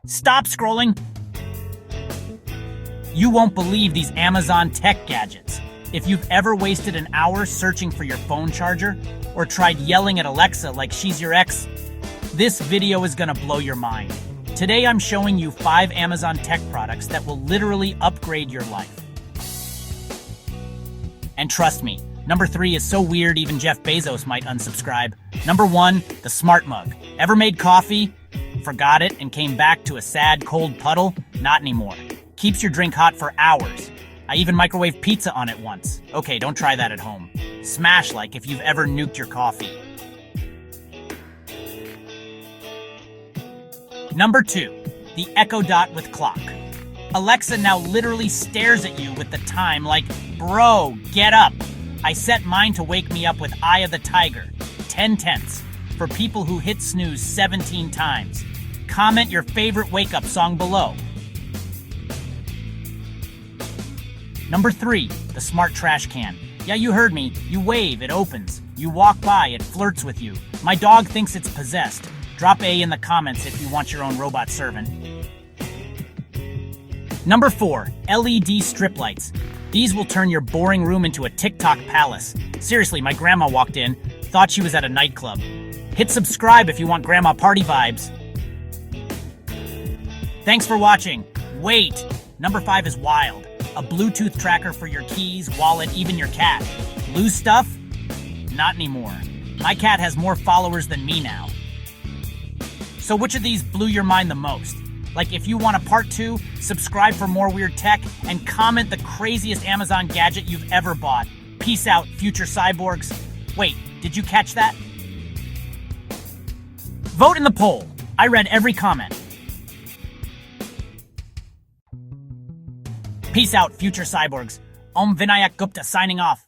Stop scrolling. You won't believe these Amazon tech gadgets. If you've ever wasted an hour searching for your phone charger or tried yelling at Alexa like she's your ex, this video is gonna blow your mind. Today I'm showing you 5 Amazon tech products that will literally upgrade your life. And trust me, number 3 is so weird even Jeff Bezos might unsubscribe. Number 1, the Smart Mug. Ever made coffee, forgot it, and came back to a sad cold puddle? Not anymore. Keeps your drink hot for hours. I even microwaved pizza on it once. Okay, don't try that at home. Smash like if you've ever nuked your coffee. Number 2, the Echo Dot with clock. Alexa now literally stares at you with the time like, bro, get up. I set mine to wake me up with Eye of the Tiger, 10/10, for people who hit snooze 17 times. Comment your favorite wake-up song below. Number 3, the Smart Trash Can. Yeah, you heard me. You wave, it opens. You walk by, it flirts with you. My dog thinks it's possessed. Drop A in the comments if you want your own robot servant. Number 4, LED strip lights. These will turn your boring room into a TikTok palace. Seriously, my grandma walked in, thought she was at a nightclub. Hit subscribe if you want grandma party vibes. Thanks for watching. Wait, number 5 is wild. A Bluetooth tracker for your keys, wallet, even your cat. Lose stuff? Not anymore. My cat has more followers than me now. So which of these blew your mind the most? Like, if you want a part 2, subscribe for more weird tech, and comment the craziest Amazon gadget you've ever bought. Peace out, future cyborgs. Wait, did you catch that? Vote in the poll. I read every comment. Peace out, future cyborgs. Om Vinayak Gupta signing off.